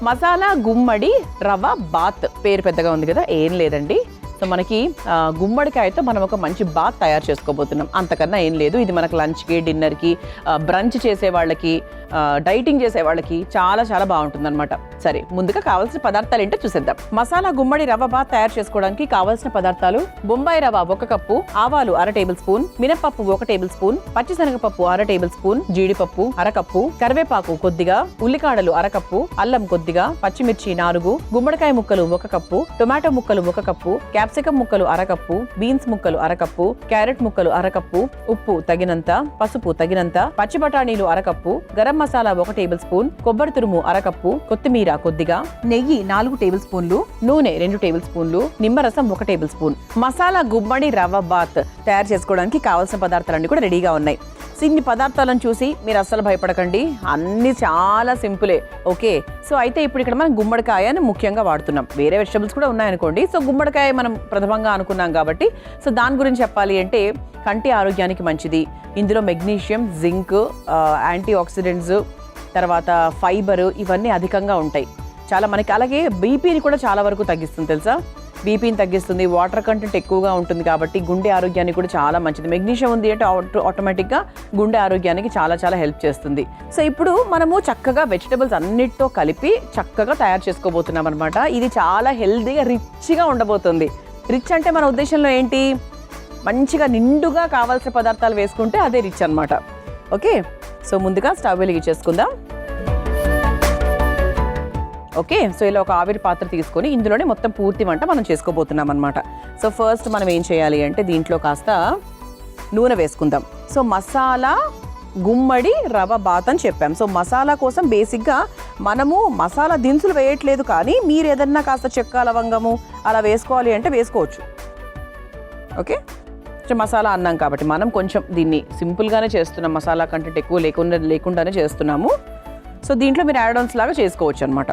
మసాలా గుమ్మడి రవ bath పేరు పెద్దగా ఉంది కదా, ఏం లేదండి. సో మనకి గుమ్మడికాయతో మనం ఒక మంచి బాత్ తయారు చేసుకోబోతున్నాం, అంతకన్నా ఏం లేదు. ఇది మనకు లంచ్కి, డిన్నర్కి, బ్రంచ్ చేసే వాళ్ళకి, డైటింగ్ చేసే వాళ్ళకి చాలా చాలా బాగుంటుంది అనమాట. సరే, ముందుగా కావాల్సిన పదార్థాలు ఏంటో చూసేద్దాం. మసాలా గుమ్మడి రవ్వ బాత్ తయారు చేసుకోవడానికి కావాల్సిన పదార్థాలు: బొంబాయి రవ్వ 1 కప్పు, ఆవాలు 1/2 టేబుల్ స్పూన్, మినపప్పు 1 టేబుల్ స్పూన్, పచ్చిశనగపప్పు 1/2 టేబుల్ స్పూన్, జీడిపప్పు 1/2 కప్పు, కరివేపాకు కొద్దిగా, ఉల్లికాడలు 1/2 కప్పు, అల్లం కొద్దిగా, పచ్చిమిర్చి 4, గుమ్మడికాయ ముక్కలు 1 కప్పు, టొమాటో ముక్కలు 1 కప్పు, క్యాప్సికం ముక్కలు 1/2 కప్పు, బీన్స్ ముక్కలు 1/2 కప్పు, క్యారెట్ ముక్కలు 1/2 కప్పు, ఉప్పు తగినంత, పసుపు తగినంత, పచ్చి బఠానీలు 1/2 cup, garam masala 1 table spoon, కొబ్బరి తురుము 1/2 కప్పు, కొత్తిమీర కొద్దిగా, నెయ్యి 4 టేబుల్ స్పూన్లు, నూనె 2 టేబుల్ స్పూన్లు, నిమ్మరసం 1 టేబుల్ స్పూన్. మసాలా గుమ్మడి రవ్వ బాత్ తయారు చేసుకోవడానికి కావాల్సిన పదార్థాలన్నీ కూడా రెడీగా ఉన్నాయి. ఇన్ని పదార్థాలను చూసి మీరు అస్సలు భయపడకండి, అన్ని చాలా సింపులే. ఓకే, సో అయితే ఇప్పుడు ఇక్కడ మనం గుమ్మడికాయని ముఖ్యంగా వాడుతున్నాం, వేరే వెజిటబుల్స్ కూడా ఉన్నాయనుకోండి. సో గుమ్మడికాయ మనం ప్రథమంగా అనుకున్నాం కాబట్టి, సో దాని గురించి చెప్పాలి అంటే కంటి ఆరోగ్యానికి మంచిది. ఇందులో మెగ్నీషియం, జింక్, యాంటీ ఆక్సిడెంట్స్, తర్వాత ఫైబర్, ఇవన్నీ అధికంగా ఉంటాయి చాలా మనకి. అలాగే బీపీని కూడా చాలా వరకు తగ్గిస్తుంది తెలుసా, బీపీని తగ్గిస్తుంది. వాటర్ కంటెంట్ ఎక్కువగా ఉంటుంది కాబట్టి గుండె ఆరోగ్యానికి కూడా చాలా మంచిది. మెగ్నీషియం ఉంది అంటే ఆటోమేటిక్గా గుండె ఆరోగ్యానికి చాలా చాలా హెల్ప్ చేస్తుంది. సో ఇప్పుడు మనము చక్కగా వెజిటబుల్స్ అన్నిటితో కలిపి చక్కగా తయారు చేసుకోబోతున్నాం అనమాట. ఇది చాలా హెల్తీగా రిచ్గా ఉండబోతుంది. రిచ్ అంటే మన ఉద్దేశంలో ఏంటి, మంచిగా నిండుగా కావాల్సిన పదార్థాలు వేసుకుంటే అదే రిచ్ అనమాట. ఓకే, సో ముందుగా స్టవ్ వెలిగించేసుకుందాం. ఓకే, సో ఇలా ఒక ఆవిరి పాత్ర తీసుకొని ఇందులోనే మొత్తం పూర్తి వంట మనం చేసుకోబోతున్నాం అనమాట. సో ఫస్ట్ మనం ఏం చేయాలి అంటే దీంట్లో కాస్త నూనె వేసుకుందాం. సో మసాలా గుమ్మడి రవ్వ బాత్ అని చెప్పాం. సో మసాలా కోసం బేసిక్గా మనము మసాలా దినుసులు వేయట్లేదు, కానీ మీరు ఏదన్నా కాస్త చెక్క లవంగము అలా వేసుకోవాలి అంటే వేసుకోవచ్చు. ఓకే, సో మసాలా అన్నాం కాబట్టి మనం కొంచెం దీన్ని సింపుల్గానే చేస్తున్నాం, మసాలా కంటెంట్ ఎక్కువ లేకుండానే చేస్తున్నాము. సో దీంట్లో మీరు యాడ్ ఆన్స్ లాగా చేసుకోవచ్చు అనమాట.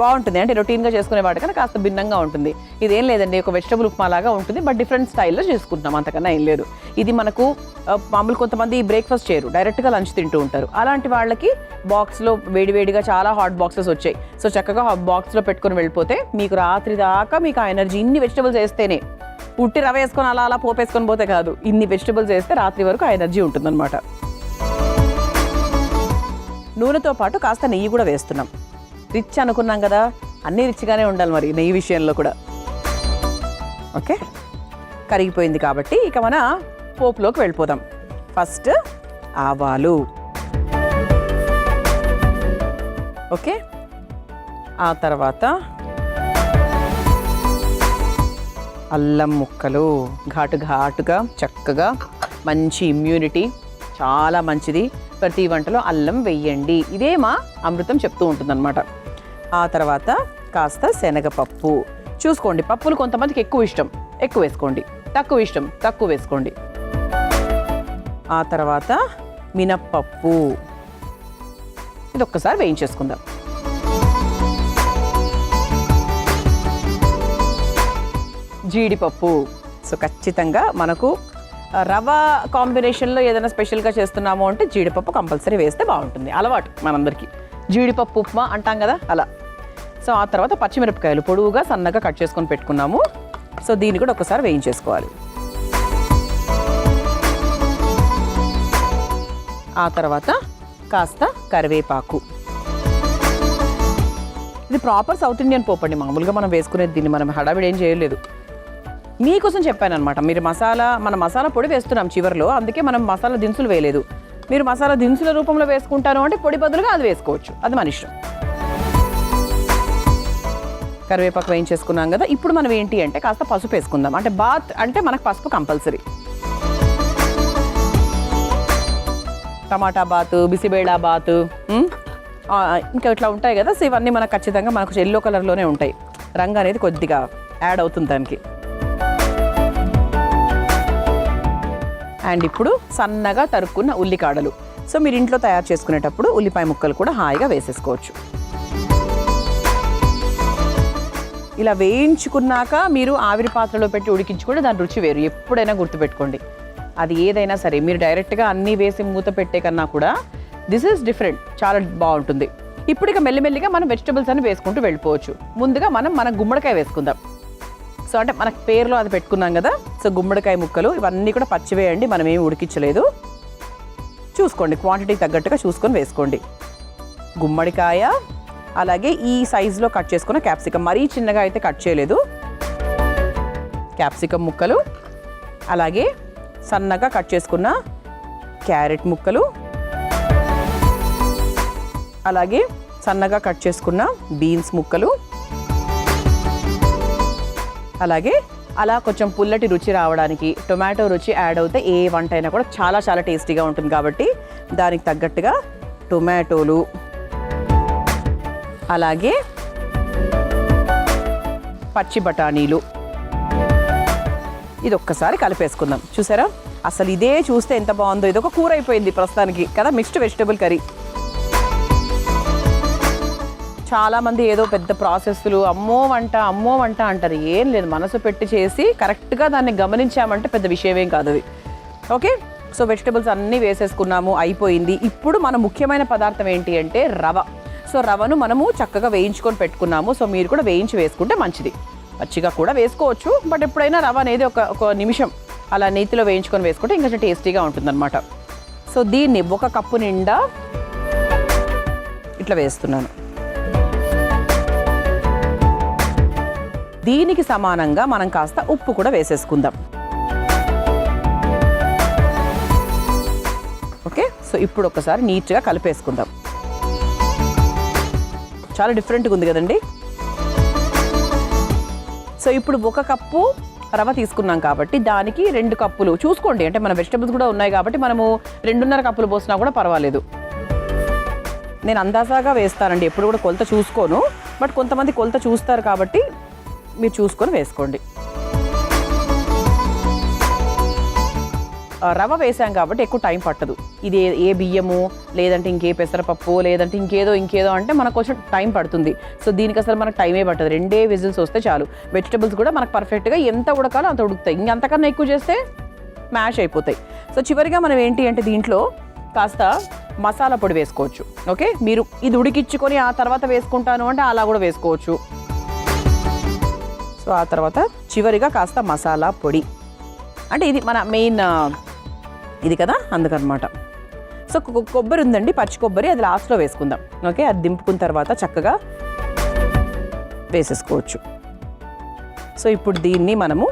బాగుంటుంది, అంటే రొటీన్గా చేసుకునే వాటికన్నా కాస్త భిన్నంగా ఉంటుంది. ఇదేం లేదండి, ఒక వెజిటబుల్ ఉప్మా లాగా ఉంటుంది, బట్ డిఫరెంట్ స్టైల్లో చేసుకుంటున్నాం, అంతకన్నా ఏం లేదు. ఇది మనకు మామూలు కొంతమంది బ్రేక్ఫాస్ట్ చేయరు, డైరెక్ట్గా లంచ్ తింటూ ఉంటారు. అలాంటి వాళ్ళకి బాక్స్లో వేడివేడిగా చాలా హాట్ బాక్సెస్ వచ్చాయి. సో చక్కగా బాక్స్లో పెట్టుకొని వెళ్ళిపోతే మీకు రాత్రి దాకా మీకు ఆ ఎనర్జీ, ఇన్ని వెజిటబుల్స్ వేస్తేనే, ఉట్టి రవ వేసుకొని అలా అలా పోపేసుకొని పోతే కాదు, ఇన్ని వెజిటబుల్స్ వేస్తే రాత్రి వరకు ఆ ఎనర్జీ ఉంటుందన్నమాట. నూనెతో పాటు కాస్త నెయ్యి కూడా వేస్తున్నాం. రిచ్ అనుకున్నాం కదా, అన్నీ రిచ్గానే ఉండాలి మరి నెయ్యి విషయంలో కూడా. ఓకే, కరిగిపోయింది కాబట్టి ఇక మన పోపులోకి వెళ్ళిపోదాం. ఫస్ట్ ఆవాలు, ఓకే, ఆ తర్వాత అల్లం ముక్కలు, ఘాటుగా చక్కగా, మంచి ఇమ్యూనిటీ, చాలా మంచిది. ప్రతి వంటలో అల్లం వెయ్యండి, ఇదే మా అమృతం చెప్తూ ఉంటుందన్నమాట. ఆ తర్వాత కాస్త శనగపప్పు, చూసుకోండి పప్పులు కొంతమందికి ఎక్కువ ఇష్టం ఎక్కువ వేసుకోండి, తక్కువ ఇష్టం తక్కువ వేసుకోండి. ఆ తర్వాత మినప్పప్పు, ఇది ఒక్కసారి వేయించేసుకుందాం. జీడిపప్పు, సో ఖచ్చితంగా మనకు రవ కాంబినేషన్లో ఏదైనా స్పెషల్గా చేస్తున్నాము అంటే జీడిపప్పు కంపల్సరీ వేస్తే బాగుంటుంది, అలవాటు మనందరికీ. జీడిపప్పు ఉప్మా అంటాం కదా అలా. సో ఆ తర్వాత పచ్చిమిరపకాయలు పొడువుగా సన్నగా కట్ చేసుకొని పెట్టుకున్నాము. సో దీన్ని కూడా ఒకసారి వేయించేసుకోవాలి. ఆ తర్వాత కాస్త కరివేపాకు. ఇది ప్రాపర్ సౌత్ ఇండియన్ పోపు అండి, మామూలుగా మనం వేసుకునేది, దీన్ని మనం హడావిడి ఏం చేయలేదు. మీకోసం చెప్పాను అనమాట. మీరు మన మసాలా పొడి వేస్తున్నాం చివరిలో, అందుకే మనం మసాలా దినుసులు వేయలేదు. మీరు మసాలా దినుసుల రూపంలో వేసుకుంటారు అంటే పొడి బదులుగా అది వేసుకోవచ్చు, అది మన ఇష్టం. కరివేపాకు వేయించేసుకున్నాం కదా. ఇప్పుడు మనం ఏంటి అంటే కాస్త పసుపు వేసుకుందాం. అంటే బాత్ అంటే మనకు పసుపు కంపల్సరీ. టమాటా బాత్, బిసిబేళా బాత్, ఇంకా ఇట్లా ఉంటాయి కదా. సో ఇవన్నీ మనకు ఖచ్చితంగా మనకు ఎల్లో కలర్లోనే ఉంటాయి, రంగు అనేది కొద్దిగా యాడ్ అవుతుంది దానికి. అండ్ ఇప్పుడు సన్నగా తరుక్కున్న ఉల్లికాడలు. సో మీరు ఇంట్లో తయారు చేసుకునేటప్పుడు ఉల్లిపాయ ముక్కలు కూడా హాయిగా వేసేసుకోవచ్చు. ఇలా వేయించుకున్నాక మీరు ఆవిరి పాత్రలో పెట్టి ఉడికించుకుంటే దాని రుచి వేరు, ఎప్పుడైనా గుర్తుపెట్టుకోండి. అది ఏదైనా సరే మీరు డైరెక్ట్గా అన్నీ వేసి మూత పెట్టే కన్నా కూడా దిస్ ఈజ్ డిఫరెంట్, చాలా బాగుంటుంది. ఇప్పుడు ఇక మెల్లిమెల్లిగా మనం వెజిటబుల్స్ అని వేసుకుంటూ వెళ్ళిపోవచ్చు. ముందుగా మనం మన గుమ్మడికాయ వేసుకుందాం. సో అంటే మనకు పేరులో అది పెట్టుకున్నాం కదా. సో గుమ్మడికాయ ముక్కలు ఇవన్నీ కూడా పచ్చివేయండి, మనం ఏమి ఉడికించలేదు. చూసుకోండి, క్వాంటిటీకి తగ్గట్టుగా చూసుకొని వేసుకోండి. గుమ్మడికాయ, అలాగే ఈ సైజులో కట్ చేసుకున్న క్యాప్సికమ్, మరీ చిన్నగా అయితే కట్ చేయలేదు. క్యాప్సికమ్ ముక్కలు, అలాగే సన్నగా కట్ చేసుకున్న క్యారెట్ ముక్కలు, అలాగే సన్నగా కట్ చేసుకున్న బీన్స్ ముక్కలు, అలాగే అలా కొంచెం పుల్లటి రుచి రావడానికి టొమాటో రుచి యాడ్ అవుతే ఏ వంట అయినా కూడా చాలా చాలా టేస్టీగా ఉంటుంది. కాబట్టి దానికి తగ్గట్టుగా టొమాటోలు, అలాగే పచ్చి బఠానీలు, ఇది ఒక్కసారి కలిపేసుకుందాం. చూసారా, అసలు ఇదే చూస్తే ఎంత బాగుందో. ఇది ఒక కూర అయిపోయింది ప్రస్తుతానికి కదా, మిక్స్డ్ వెజిటబుల్ కర్రీ. చాలామంది ఏదో పెద్ద ప్రాసెస్లు అమ్మో వంట అంటారు. ఏం లేదు, మనసు పెట్టి చేసి కరెక్ట్గా దాన్ని గమనించామంటే పెద్ద విషయమేం కాదు అది. ఓకే, సో వెజిటబుల్స్ అన్నీ వేసేసుకున్నాము, అయిపోయింది. ఇప్పుడు మన ముఖ్యమైన పదార్థం ఏంటి అంటే రవ. సో రవను మనము చక్కగా వేయించుకొని పెట్టుకున్నాము. సో మీరు కూడా వేయించి వేసుకుంటే మంచిది. పచ్చిగా కూడా వేసుకోవచ్చు, బట్ ఎప్పుడైనా రవ అనేది ఒక నిమిషం అలా నేతిలో వేయించుకొని వేసుకుంటే ఇంకా టేస్టీగా ఉంటుందన్నమాట. సో దీన్ని 1 కప్పు నిండా ఇట్లా వేస్తున్నాను. దీనికి సమానంగా మనం కాస్త ఉప్పు కూడా వేసేసుకుందాం. ఓకే, సో ఇప్పుడు ఒకసారి నీట్గా కలిపేసుకుందాం. చాలా డిఫరెంట్గా ఉంది కదండి. సో ఇప్పుడు 1 కప్పు రవ తీసుకున్నాం కాబట్టి దానికి 2 కప్పులు చూసుకోండి. అంటే మన వెజిటబుల్స్ కూడా ఉన్నాయి కాబట్టి మనము 2.5 కప్పులు పోసినా కూడా పర్వాలేదు. నేను అందాజాగా వేస్తానండి, ఎప్పుడు కూడా కొలత చూసుకోను. బట్ కొంతమంది కొలత చూస్తారు కాబట్టి మీరు చూసుకొని వేసుకోండి. రవ వేసాం కాబట్టి ఎక్కువ టైం పట్టదు. ఇది ఏ బియ్యము, లేదంటే ఇంకే పెసరపప్పు, లేదంటే ఇంకేదో అంటే మనకు కొంచెం టైం పడుతుంది. సో దీనికి అసలు మనకు టైమే పట్టదు. 2 విజిల్స్ వస్తే చాలు. వెజిటబుల్స్ కూడా మనకు పర్ఫెక్ట్గా ఎంత ఉడకాలో అంత ఉడుకుతాయి. ఇంకంతకన్నా ఎక్కువ చేస్తే మ్యాష్ అయిపోతాయి. సో చివరిగా మనం ఏంటి అంటే దీంట్లో కాస్త మసాలా పొడి వేసుకోవచ్చు. ఓకే, మీరు ఇది ఉడికించుకొని ఆ తర్వాత వేసుకుంటాను అంటే అలా కూడా వేసుకోవచ్చు. సో ఆ తర్వాత చివరిగా కాస్త మసాలా పొడి, అంటే ఇది మన మెయిన్ ఇది కదా, అందుకనమాట. సో కొబ్బరి ఉందండి, పచ్చి కొబ్బరి, అది లాస్ట్లో వేసుకుందాం. ఓకే, అది దింపుకున్న తర్వాత చక్కగా వేసేసుకోవచ్చు. సో ఇప్పుడు దీన్ని మనము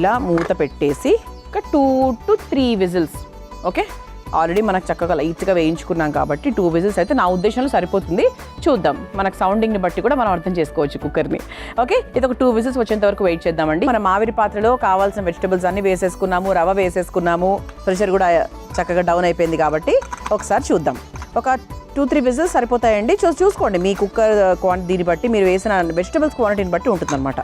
ఇలా మూత పెట్టేసి ఒక 2 to 3 విజిల్స్. ఓకే, ఆల్రెడీ మనకు చక్కగా లైట్గా వేయించుకున్నాం కాబట్టి 2 విజిల్స్ అయితే నా ఉద్దేశంలో సరిపోతుంది. చూద్దాం, మనకు సౌండింగ్ని బట్టి కూడా మనం అర్థం చేసుకోవచ్చు కుక్కర్ని. ఓకే, ఇది ఒక 2 విజిల్స్ వచ్చేంత వరకు వెయిట్ చేద్దామండి. మనం ఆవిరి పాత్రలో కావాల్సిన వెజిటబుల్స్ అన్నీ వేసేసుకున్నాము, రవ వేసేసుకున్నాము, ప్రెషర్ కూడా చక్కగా డౌన్ అయిపోయింది కాబట్టి ఒకసారి చూద్దాం. ఒక 2-3 విజిల్స్ సరిపోతాయండి. చూసుకోండి మీ కుక్కర్ క్వాంటిటీని బట్టి, మీరు వేసిన వెజిటబుల్స్ క్వాంటిటీని బట్టి ఉంటుందన్నమాట.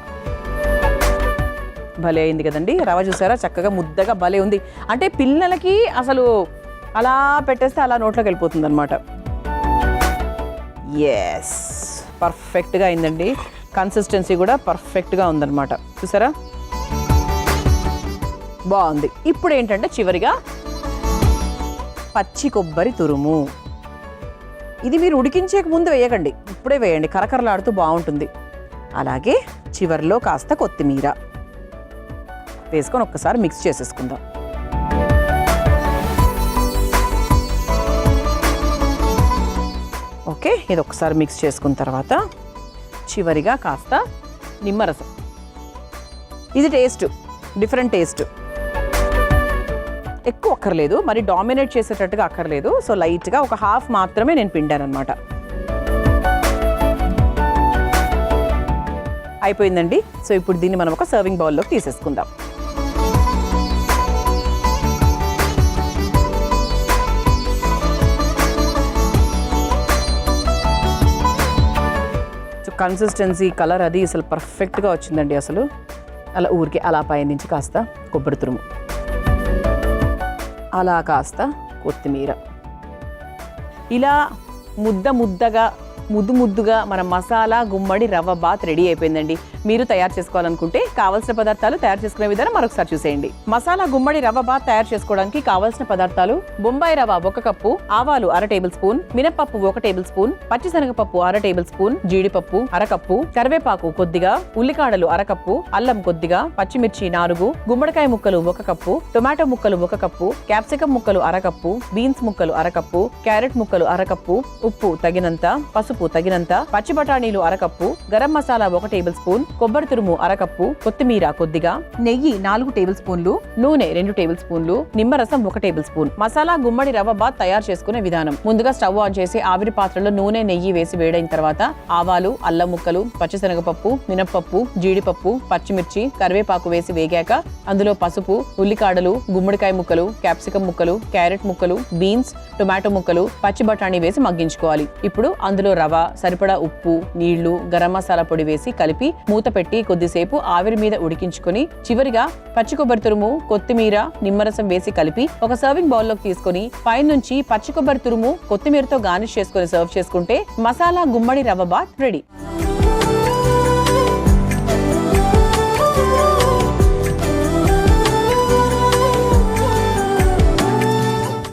భలే అయింది కదండి రవ, చూసారా చక్కగా ముద్దగా భలే ఉంది. అంటే పిల్లలకి అసలు అలా పెట్టేస్తే అలా నోట్లోకి వెళ్ళిపోతుంది అనమాట. ఎస్, పర్ఫెక్ట్గా అయిందండి. కన్సిస్టెన్సీ కూడా పర్ఫెక్ట్గా ఉందన్నమాట. చూసారా, బాగుంది. ఇప్పుడు ఏంటంటే చివరిగా పచ్చి కొబ్బరి తురుము. ఇది మీరు ఉడికించే ముందు వేయకండి, ఇప్పుడే వేయండి, కరకరలాడుతూ బాగుంటుంది. అలాగే చివరిలో కాస్త కొత్తిమీర వేసుకొని ఒక్కసారి మిక్స్ చేసేసుకుందాం. ఓకే, ఇది ఒకసారి మిక్స్ చేసుకున్న తర్వాత చివరిగా కాస్త నిమ్మరసం. ఇది టేస్ట్ డిఫరెంట్ టేస్ట్, ఎక్కువ అక్కర్లేదు, మరి డామినేట్ చేసేటట్టుగా అక్కర్లేదు. సో లైట్గా ఒక హాఫ్ మాత్రమే నేను పిండాను అనమాట. అయిపోయిందండి. సో ఇప్పుడు దీన్ని మనం ఒక సర్వింగ్ బౌల్లోకి తీసేసుకుందాం. కన్సిస్టెన్సీ, కలర్ అది అసలు పర్ఫెక్ట్గా వచ్చిందండి. అసలు అలా ఊరికే అలా పైనుంచి కాస్త కొబ్బరి తురుము, అలా కాస్త కొత్తిమీర, ఇలా ముద్దగా ముద్దుగా మన మసాలా గుమ్మడి రవ్వ బాత్ రెడీ అయిపోయిందండి. మీరు తయారు చేసుకోవాలనుకుంటే కావాల్సిన పదార్థాలు తయారు చేసుకునే విధానం మరొకసారి చూసేయండి. మసాలా గుమ్మడి రవ్వ బాత్ తయారు చేసుకోవడానికి కావాల్సిన పదార్థాలు: బొంబాయి రవ్వ 1 కప్పు, ఆవాలు 1/2 టేబుల్ స్పూన్, మినపప్పు 1 టేబుల్ స్పూన్, పచ్చిశనగపప్పు 1/2 టేబుల్ స్పూన్, జీడిపప్పు 1/2 కప్పు, కరివేపాకు కొద్దిగా, ఉల్లికాడలు 1/2 కప్పు, అల్లం కొద్దిగా, పచ్చిమిర్చి 4, గుమ్మడికాయ ముక్కలు 1 కప్పు, టొమాటో ముక్కలు 1 కప్పు, క్యాప్సికం ముక్కలు 1/2 కప్పు, బీన్స్ ముక్కలు 1/2 కప్పు, క్యారెట్ ముక్కలు 1/2 కప్పు, ఉప్పు తగినంత, పసుపు తగినంత, పచ్చి బఠానీలు 1/2 cup, garam masala 1 table spoon, కొబ్బరి తురుము 1/2 కప్పు, కొత్తిమీర కొద్దిగా, నెయ్యి 4 టేబుల్ స్పూన్లు, నూనె 2 టేబుల్ స్పూన్లు, నిమ్మరసం 1 టేబుల్ స్పూన్. మసాలా గుమ్మడి రవ్వ బాత్ తయారు చేసుకునే విధానం: ముందుగా స్టవ్ ఆన్ చేసి ఆవిరి పాత్రలో నూనె, నెయ్యి వేసి వేడైన తర్వాత ఆవాలు, అల్లం ముక్కలు, పచ్చిశనగపప్పు, మినప్పప్పు, జీడిపప్పు, పచ్చిమిర్చి, కరివేపాకు వేసి వేగాక అందులో పసుపు, ఉల్లికాడలు, గుమ్మడికాయ ముక్కలు, క్యాప్సికం ముక్కలు, క్యారెట్ ముక్కలు, బీన్స్, టొమాటో ముక్కలు, పచ్చి బఠానీ వేసి మగ్గించుకోవాలి. ఇప్పుడు అందులో రవ్వ, సరిపడా ఉప్పు, నీళ్లు, గరం మసాలా పొడి వేసి కలిపి మూత పెట్టి కొద్దిసేపు ఆవిరి మీద ఉడికించుకొని చివరిగా పచ్చి కొబ్బరి తురుము, కొత్తిమీర, నిమ్మరసం వేసి కలిపి ఒక సర్వింగ్ బౌల్లోకి తీసుకొని పైనుంచి పచ్చి కొబ్బరి తురుము, కొత్తిమీరతో గార్నిష్ చేసుకొని సర్వ్ చేసుకుంటే మసాలా గుమ్మడి రవ్వ బాత్ రెడీ.